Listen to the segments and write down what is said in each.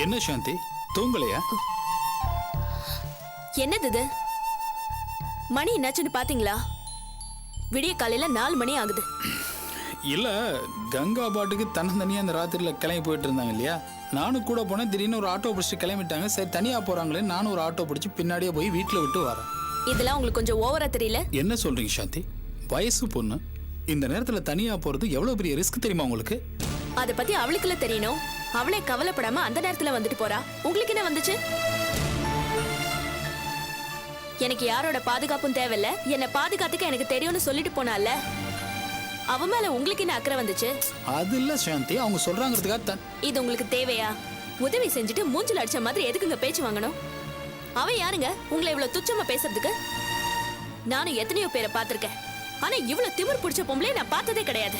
என்ன சாந்தி, தூங்கலையா? என்னது இது? மணி என்னாச்சுன்னு பாத்தீங்களா? விடிய காலையில 4 மணி ஆகுது. இல்ல, கங்கா பாட்டுக்கு தனியா அந்த ராத்திரில கிளம்பி போயிட்டு இருந்தாங்க இல்லையா? நானும் கூட போனேன். திடீர்னு ஒரு ஆட்டோ பிடிச்சி கிளம்பிட்டாங்க. சரி, தனியா போறாங்களே, நானும் ஒரு ஆட்டோ பிடிச்சி பின்னாடியே போய் வீட்டுல விட்டு வரேன். இதெல்லாம் உங்களுக்கு கொஞ்சம் ஓவரா தெரியல? என்ன சொல்றீங்க சாந்தி? வயசு பொண்ணு இந்த நேரத்துல தனியா போறது எவ்வளவு பெரிய ரிஸ்க் தெரியுமா உங்களுக்கு? அத பத்தி அவளுக்குள்ள தெரியணும். அவளே கவலைப்படாம அந்த நேரத்துல வந்துட்டு போறா. உங்களுக்கு என்ன வந்துச்சு? எனக்கு யாரோட பாதுகாப்பும் தேவையில்ல, என்ன பாதுகாத்துக்க எனக்கு தெரியும்னு சொல்லிட்டு போனால, அவ மேல உங்களுக்கு என்ன அக்கறை வந்துச்சு? அது இல்ல சாந்தி, அவங்க சொல்றாங்கிறதுக்காக. இது உங்களுக்கு தேவையா? உதவி செஞ்சுட்டு மூஞ்சில அடிச்ச மாதிரி எதுக்குங்க பேச்சு வாங்கணும்? அவ யாருங்க உங்களை இவ்வளவு துச்சமா பேசுறதுக்கு? நானும் எத்தனையோ பேரை பார்த்திருக்கேன். ஆனா இவ்வளவு திமிர் பிடிச்ச பொம்பளைய நான் பார்த்ததே கிடையாது.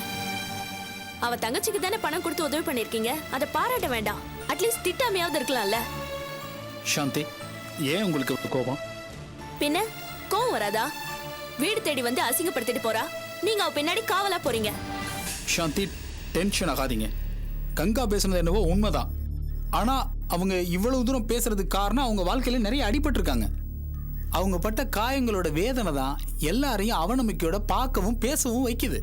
அவ தங்கச்சிக்கு தானே பணம் கொடுத்து உதவி பண்ணிருக்கீங்க, அதை பாராட்ட வேண்டாம். அட்லீஸ்ட் திட்டாமையாவது இருக்கலாம்ல. சாந்தி, ஏன் உங்களுக்கு கோபம்? பின்ன கோவம் வராதா? வீடு தேடி வந்து அசிங்கப்படுத்திட்டு போறா, நீங்க அவ பின்னாடி காவலா போறீங்க. சாந்தி, டென்ஷன் ஆகாதீங்க. கங்கா பேசுனது என்னவோ உண்மைதான். ஆனா அவங்க இவ்வளவு தூரம் பேசுறதுக்கு காரணம் அவங்க வாழ்க்கையில நிறைய அடிபட்டிருக்காங்க. அவங்க பட்ட காயங்களோட வேதனை தான் எல்லாரையும் அவநம்பிக்கையோட பார்க்கவும் பேசவும் வைக்குது.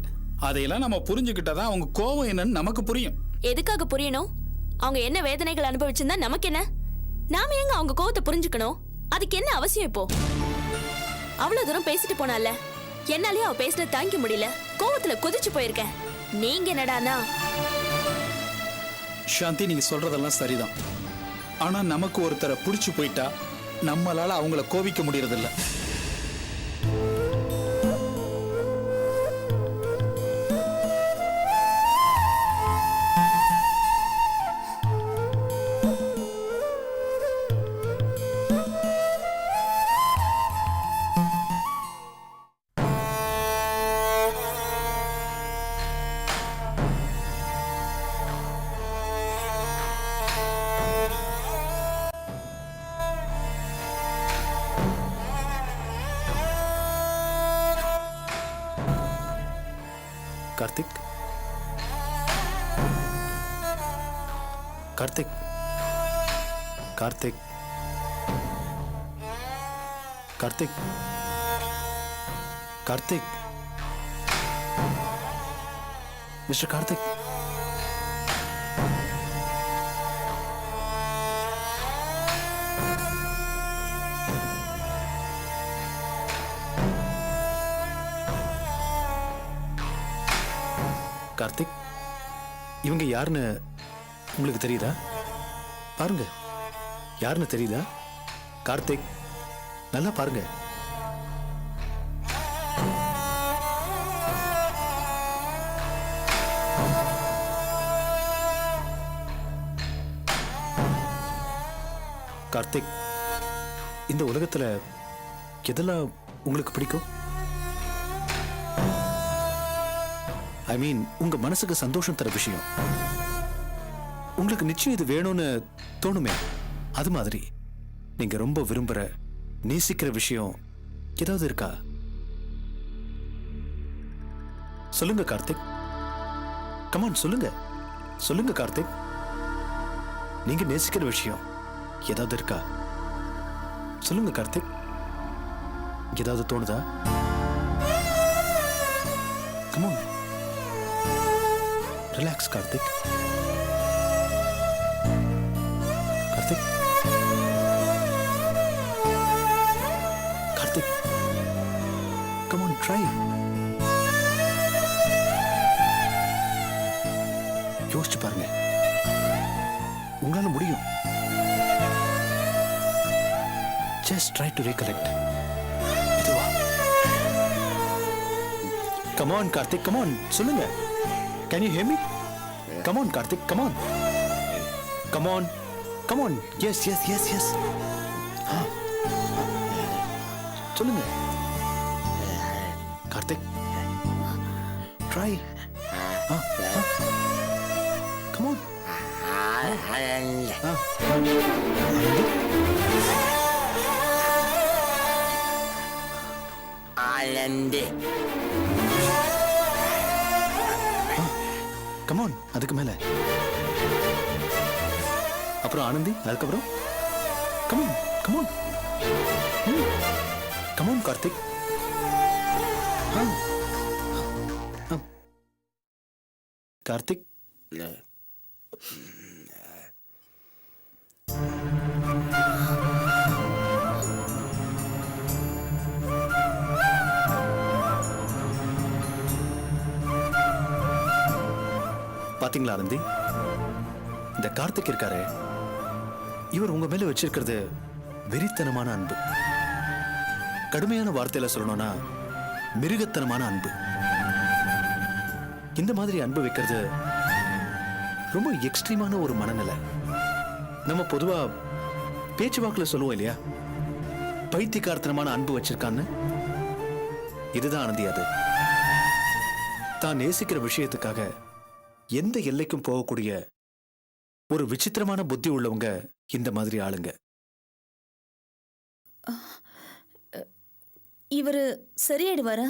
அதையெல்லாம் நம்ம புரிஞ்சுக்கிட்டாதான் அவங்க கோவம் என்னன்னு நமக்கு புரியும். எதுக்காக புரியணும்? அவங்க என்ன வேதனைகள் அனுபவிச்சிருந்தா நமக்கு என்ன? நாம எங்க அவங்க கோவத்தை புரிஞ்சுக்கணும்? அதுக்கு என்ன அவசியம் இப்போ? அவ்வளவு தூரம் பேசிட்டு போனால, என்னாலயே அவ பேசல தாங்கிக்க முடியல. கோவத்துல கொதிச்சு போயிருக்கேன். நீங்க என்னடானா? சாந்தி, நீங்க சொல்றதெல்லாம் சரிதான். ஆனா நமக்கு ஒருத்தரை பிடிச்சு போயிட்டா நம்மளால அவங்கள கோபிக்க முடியறதில்ல. கார்த்திக், கார்த்திக், கார்த்திக், கார்த்திக், கார்த்திக், மிஸ்டர் கார்த்திக். கார்த்திக், இவங்க யாருன்னு உங்களுக்கு தெரியுதா? பாருங்க, யாருன்னு தெரியுதா? கார்த்திக், நல்லா பாருங்க. கார்த்திக், இந்த உலகத்துல எதெல்லாம் உங்களுக்கு பிடிக்கும்? ஐ மீன், உங்க மனசுக்கு சந்தோஷம் தர விஷயம். உங்களுக்கு நிச்சயம் இது வேணும்னு தோணுமே, அது மாதிரி நீங்க ரொம்ப விரும்புற, நேசிக்கிற விஷயம் ஏதாவது இருக்கா? சொல்லுங்க கார்த்திக். கமான், சொல்லுங்க. சொல்லுங்க கார்த்திக். நீங்க நேசிக்கிற விஷயம் ஏதாவது இருக்கா? சொல்லுங்க கார்த்திக். ஏதாவது தோணுதா? Come on, relax Karthik. Karthik, Karthik, come on, try. யோசிச்சு பாருங்க, உங்களால முடியும். Just try to recollect. இதுவா? Come on, Karthik, come on, சொல்லுங்க. Can you hear me? Come on, Karthik, come on. Come on, come on. Yes, yes, yes, yes. சொல்லுங்க. Karthik, try. Come on. ஆலந்து. Come on, அதுக்கு மேல. அப்புறம் ஆனந்தி, அதுக்கப்புறம் come on come on come on Karthik. Karthik, பாத்தீங்களா ஆனந்தி, இந்த கார்த்திக் இருக்காரு, இவர் உங்க மேல வச்சிருக்கிறது வெறித்தனமான அன்பு. கடுமையான வார்த்தையில சொல்லணும்னா மிருகத்தனமான அன்பு. இந்த மாதிரி அன்பு வைக்கிறது ரொம்ப எக்ஸ்ட்ரீமான ஒரு மனநிலை. நம்ம பொதுவா பேச்சுவாக்குல சொல்லுவோம் இல்லையா, பைத்தியக்காரத்தனமான அன்பு வச்சிருக்கான்னு. இதுதான் ஆனந்தி அது. தான் நேசிக்கிற விஷயத்துக்காக எந்த எல்லைக்கும் போகக்கூடிய ஒரு விசித்திரமான புத்தி உள்ளவங்க இந்த மாதிரி ஆளுங்க. இவரு சரியாயிடுவாரா?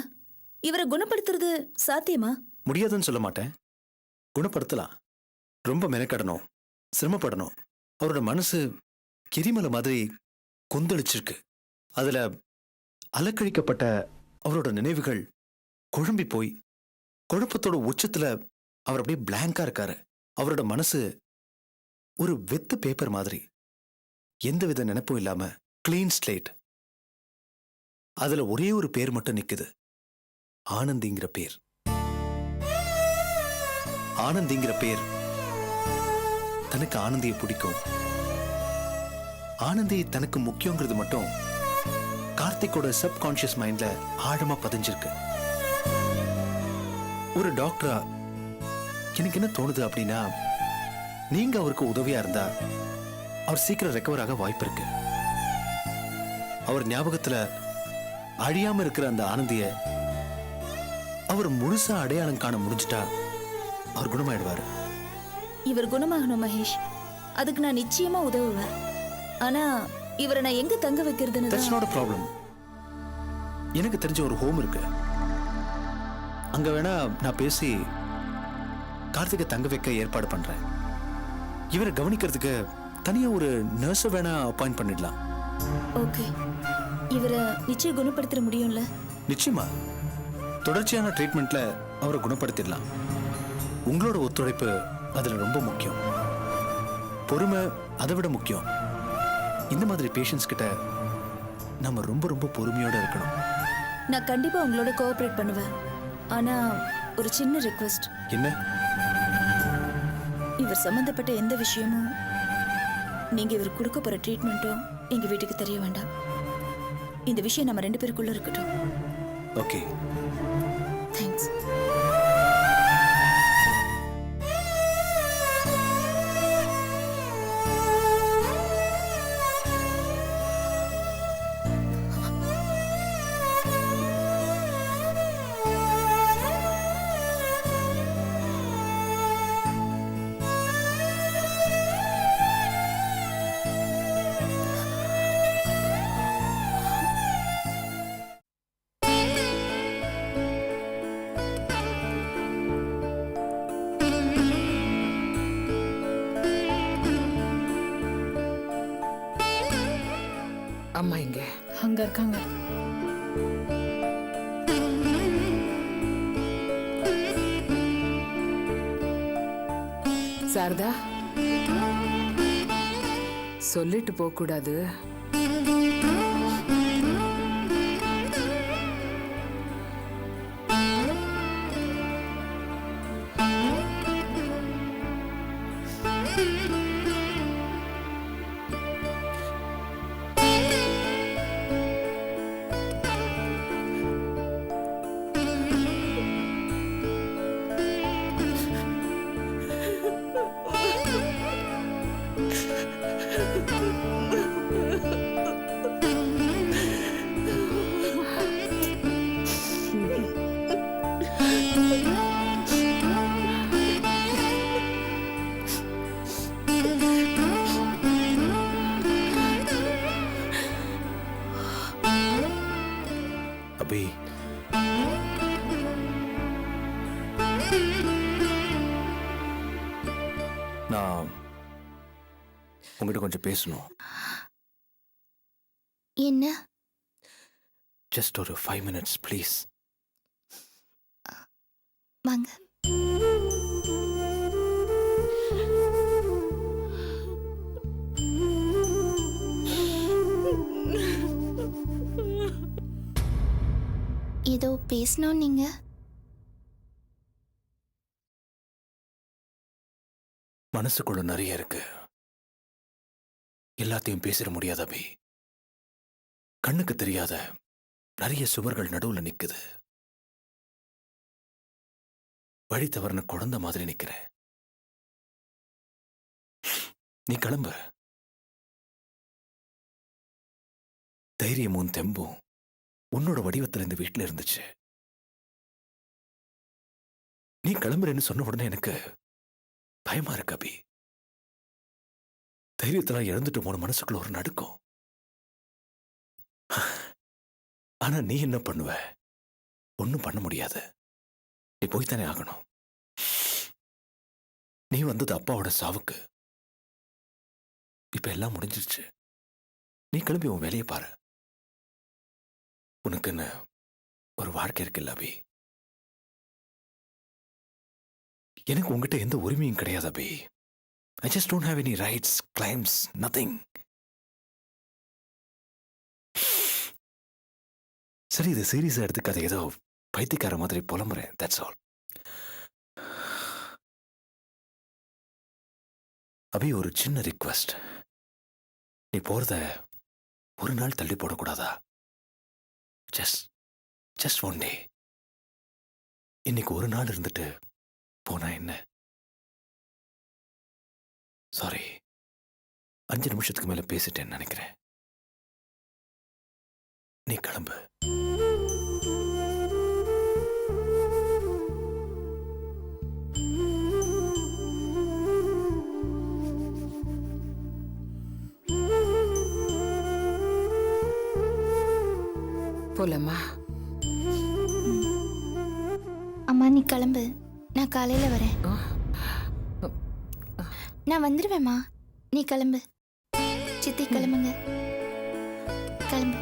இவரை குணப்படுத்துறது சாத்தியமா? முடியாதுன்னு சொல்ல மாட்டேன், குணப்படுத்தலாம். ரொம்ப மெனக்கடணும், சிரமப்படணும். அவரோட மனசு எரிமலை மாதிரி கொந்தளிச்சிருக்கு. அதுல அலக்கழிக்கப்பட்ட அவரோட நினைவுகள் குழம்பி போய் குழப்பத்தோட உச்சத்துல அவர் அப்படியே பிளாங்கா இருக்காரு. அவரோட மனசு ஒரு வெத்து பேப்பர் மாதிரி, எந்தவித நினைப்பும் இல்லாம கிளீன் ஸ்லேட். அதுல ஒரே ஒரு பேர் மட்டும் நிக்குது, ஆனந்திங்கிற பேர். ஆனந்திங்கிற பேர் தனக்கு ஆனந்தியை பிடிக்கும், ஆனந்தி தனக்கு முக்கியங்கிறது மட்டும் கார்த்திக்கோட சப்கான்ஷியஸ் மைண்ட்ல ஆழமா பதிஞ்சிருக்கு. ஒரு டாக்டரா எனக்கு என்ன தோணுது அப்படின்னா, நீங்க அவருக்கு உதவியா இருந்தா அவர் சீக்கிரம் ரெக்கவர் ஆக வாய்ப்பு இருக்கு. அவர் ஞாபகத்துல அழியாம இருக்கிற அந்த ஆனந்திய அவர் முழுசா அடையாளம் காண முடிஞ்சிட்டா அவர் குணமாயிடுவாரு. இவர் குணமாகணும் மகேஷ், அதுக்கு நான் நிச்சயமா உதவுவேன். ஆனா இவரை நான் எங்க தங்க வைக்கிறதுன்னு That's not a problem. எனக்கு தெரிஞ்ச ஒரு ஹோம் இருக்கு, அங்க வேணா நான் பேசி கார்த்திகை தங்க வைக்க ஏற்பாடு பண்றேன். இவரை கவனிக்கிறதுக்கு தனியா ஒரு நர்ஸை வேணா அப்பாயிண்ட் பண்ணிடலாம். ஓகே, இவரை நிச்சயம் குணப்படுத்த முடியும்ல? நிச்சயமா, தொடர்ச்சியான ட்ரீட்மெண்ட்ல அவரை குணப்படுத்திடலாம். உங்களோட ஒத்துழைப்பு அதுல ரொம்ப முக்கியம், பொறுமை அதை விட முக்கியம். இந்த மாதிரி பேஷண்ட்ஸ் கிட்ட நம்ம ரொம்ப ரொம்ப பொறுமையோட இருக்கணும். நான் கண்டிப்பா உங்களோட கோஆபரேட் பண்ணுவேன். ஆனா ஒரு சின்ன ரிக்வெஸ்ட். என்ன? இவர் சம்பந்தப்பட்ட எந்த விஷயமும், நீங்க இவர் கொடுக்க போற ட்ரீட்மெண்ட்டும் எங்க வீட்டுக்கு தெரிய வேண்டாம். இந்த விஷயம் நம்ம 2 பேருக்குள்ள இருக்கட்டும். Okay, thanks. அம்மா இங்க அங்க இருக்காங்க. சாரதா, சொல்லிட்டு போக கூடாது. அபி, நான் உங்ககிட்ட கொஞ்சம் பேசணும். என்ன? ஜஸ்ட் ஒரு 5 minutes ப்ளீஸ். வாங்க. ஏதோ பேசணும் நீங்க. மனசுக்குள்ள நிறைய இருக்கு. எல்லாத்தையும் பேசிட முடியாத அபி. கண்ணுக்கு தெரியாத நிறைய சுவர்கள் நடுவுல நிக்குது. வழி தவறுன குழந்தை மாதிரி நிக்கிற. நீ கிளம்பு. தைரியமும் தெம்பும் உன்னோட வடிவத்துல இந்த வீட்டுல இருந்துச்சு. நீ கிளம்புறேன்னு சொன்ன உடனே எனக்கு பயமா இருக்கு அபி. தைரியத்தெல்லாம் இழந்துட்டு போன மனசுக்குள்ள ஒரு நடுக்கம். ஆனா நீ என்ன பண்ணுவ? ஒன்னும் பண்ண முடியாது. நீ போய்த்தானே ஆகணும். நீ வந்தது அப்பாவோட சாவுக்கு. இப்ப எல்லாம் முடிஞ்சிருச்சு. நீ கிளம்பி உன் வேலையை பாரு. உனக்குன்னு ஒரு வாழ்க்கை இருக்குல்ல அபி. எனக்கு உங்ககிட்ட எந்த உரிமையும் கிடையாது அபி. I just don't have any rights, claims, nothing. சரி, இது சீரியஸா எடுத்துக்காத. ஏதோ பைத்தியக்கார மாதிரி புலம்புறேன். That's all. அபி, ஒரு சின்ன ரிக்வெஸ்ட். நீ போறத ஒரு நாள் தள்ளி போடக்கூடாதா? Just one day. இன்னைக்கு ஒரு நாள் இருந்துட்டு போனா என்ன? சாரி, 5 நிமிஷத்துக்கு மேல பேசிட்டேன்னு நினைக்கிறேன். நீ கிளம்பு. போலாமா? அம்மா நீ கிளம்பு, நான் காலையில வரேன். நான் வந்துடுவேம்மா, நீ கிளம்பு. சித்தி கிளம்புங்க, கிளம்பு.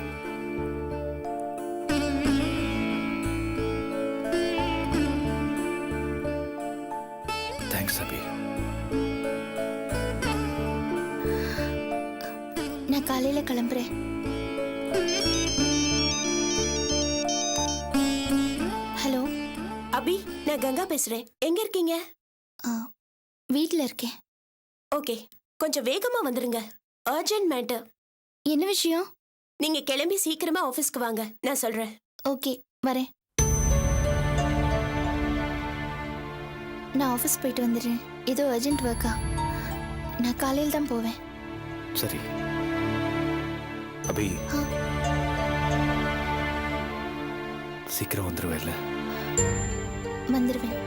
தேங்க்ஸ் அபி. நான் காலையில கிளம்புறேன். ஹலோ அபி, நான் கங்கா பேசுறேன். எங்க இருக்கீங்க? வீட்டில் இருக்கேன். ஓகே, கொஞ்சம் வேகமா வந்துருங்க. Urgent matter. என்ன விஷயம்? நீங்க கிளம்பி சீக்கிரமா ஆபீஸ்க்கு வாங்க, நான் சொல்றேன். ஓகே, வரேன். நான் ஆஃபீஸ் போயிட்டு வந்துடுறேன். ஏதோ அர்ஜென்ட் ஒர்க்கா? நான் காலையில் தான் போவேன். சரி அபி, சீக்கிரம் வந்துருவேல்ல? வந்துடுவேன்.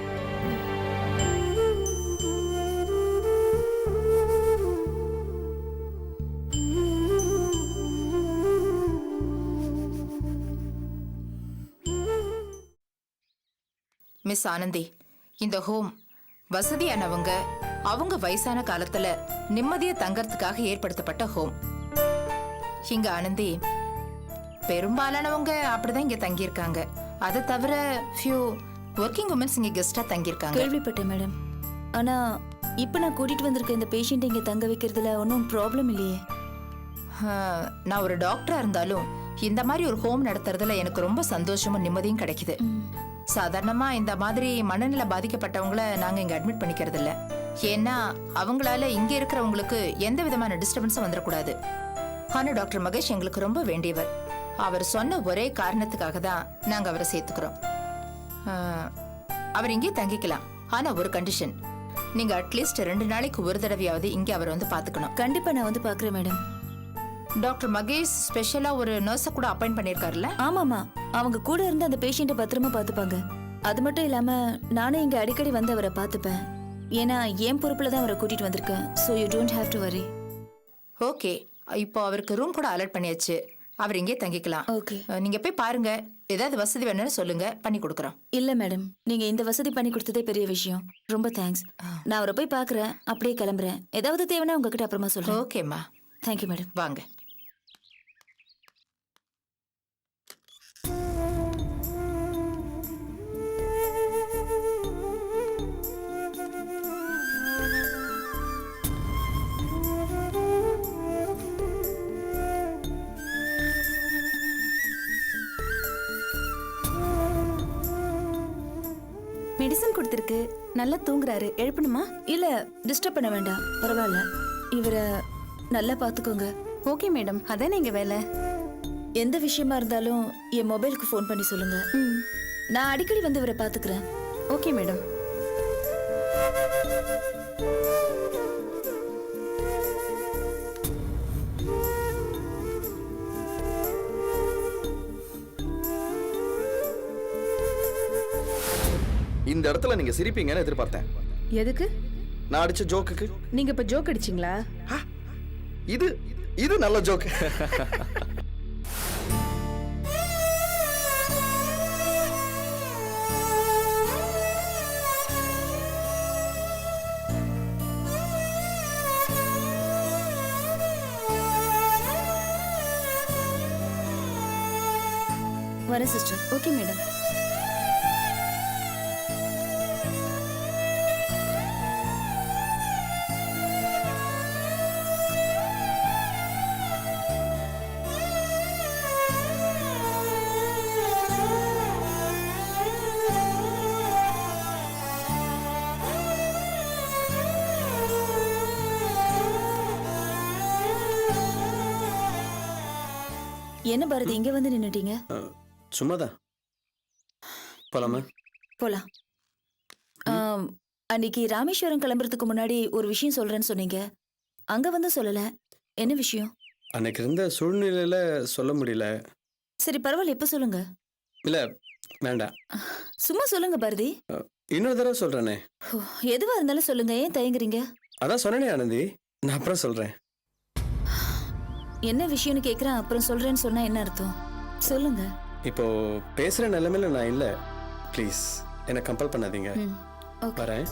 மிஸ் ஆனந்தி, இந்த ஹோம் வசதியானவங்க அவங்க வயசான காலத்துல நிம்மதியா தங்கறதுக்காக ஏற்படுத்தப்பட்ட ஹோம். இங்க ஆனந்தி, பெரும்பாலானவங்க அப்படிதான் இங்க தங்கியிருக்காங்க. அதை தவிர ஃபியூ ஒர்க்கிங் உமன்ஸ் இங்க கெஸ்டா தங்கியிருக்காங்க. கேள்விப்பட்டேன் மேடம். ஆனா இப்ப நான் கூட்டிட்டு வந்திருக்க இந்த பேஷண்ட் இங்க தங்க வைக்கிறதுல ஒன்றும் ப்ராப்ளம் இல்லையே. நான் ஒரு டாக்டரா இருந்தாலும் இந்த மாதிரி ஒரு ஹோம் நடத்துறதுல எனக்கு ரொம்ப சந்தோஷமும் நிம்மதியும் கிடைக்குது. சாதாரணமா இந்த மாதிரி மனநிலை பாதிக்கப்பட்டவங்கள நாங்க இங்க அட்மிட் பண்ணிக்கிறது இல்ல. ஏன்னா அவங்களால இங்க இருக்கிறவங்களுக்கு எந்த விதமான டிஸ்டர்பன்ஸும் வந்துடக்கூடாது. ஆனா டாக்டர் மகேஷ் எங்களுக்கு ரொம்ப வேண்டியவர். அவர் சொன்ன ஒரே காரணத்துக்காக தான் நாங்க அவரை சேர்த்துக்கிறோம். அவர் இங்கே தங்கிக்கலாம். ஆனா ஒரு கண்டிஷன், நீங்க அட்லீஸ்ட் 2 நாளைக்கு ஒரு தடவையாவது இங்க அவர் வந்து பாத்துக்கணும். கண்டிப்பா நான் வந்து பாக்குறேன் மேடம். டாக்டர் மகேஷ் ஸ்பெஷலா ஒரு நர்ஸை கூட அப்பாயிண்ட் பண்ணிருக்காருல்ல? ஆமாமா, அவங்க கூட இருந்து அந்த பேஷண்ட்டை பத்திரமா பாத்துப்பாங்க. அது மட்டும் இல்லாம நானே இங்க அடிக்கடி வந்து அவரை பாத்துப்பேன். ஏன்னா என் பொறுப்புல தான் அவரை கூட்டிட்டு வந்திருக்கேன். So you don't have to worry. Okay, இப்போ அவருக்கு ரூம் கூட அலர்ட் பண்ணியாச்சு. அவர் இங்கே தங்கிக்கலாம். ஓகே. நீங்க போய் பாருங்க, ஏதாவது வசதி வேணும்னு சொல்லுங்க, பண்ணி கொடுக்குறோம். இல்ல மேடம், நீங்க இந்த வசதி பண்ணி கொடுத்ததே பெரிய விஷயம். ரொம்ப தேங்க்ஸ். நான் அவரை போய் பார்க்கறேன், அப்படியே கிளம்புறேன். ஏதாவது தேவைன்னா உங்ககிட்ட அப்புறமா சொல்றேன். ஓகேம்மா, தேங்க்யூ மேடம். வாங்க. மெடிசன் கொடுத்துருக்கு, நல்லா தூங்குறாரு. எழுப்பணுமா? இல்ல, டிஸ்டர்ப் பண்ண வேண்டாம், பரவாயில்ல. இவரை நல்லா பாத்துக்கோங்க. ஓகே மேடம், அதானே எங்க வேலை. எந்த விஷயமா இருந்தாலும் என் மொபைலுக்கு ஃபோன் பண்ணி சொல்லுங்க. நான் அடிக்கடி வந்து இவரை பாத்துக்கிறேன். Okay madam. இந்த இடத்துல நீங்க சிரிப்பீங்கன்னு எதிர்பார்த்தேன். எதுக்கு? நான் அடிச்ச ஜோக்குக்கு. நீங்க இப்ப ஜோக் அடிச்சீங்களா? இது இது நல்ல ஜோக். வரேன் சிஸ்டர். Okay madam. என்ன பாரதி, இங்க வந்து நின்னுட்டீங்க? சும்மாதான். போலாமா? போலாம். அன்னைக்கு ராமேஸ்வரம் கிளம்புறதுக்கு முன்னாடி ஒரு விஷயம் சொல்றேன்னு சொன்னீங்க. அங்க வந்து சொல்லல. என்ன விஷயம்? அன்னைக்கு இருந்த சூழ்நிலையில சொல்ல முடியல. சரி பரவாயில்ல, இப்ப சொல்லுங்க. இல்ல வேண்டாம், சும்மா சொல்லுங்க பாரதி. இன்னொரு தடவை சொல்றேனே. எதுவா இருந்தாலும் சொல்லுங்க, ஏன் தயங்குறீங்க? அதான் சொன்னேனே ஆனந்தி, நான் அப்புறம் சொல்றேன். என்ன விஷயம்னு கேக்குறேன், அப்புறம் சொல்றேன்னு சொன்னா என்ன அர்த்தம்? சொல்லுங்க. இப்போ பேசுற நிலைமையில நான் இல்ல. ப்ளீஸ் என்ன கம்பல் பண்ணாதீங்க. ஓகே. வரேன்.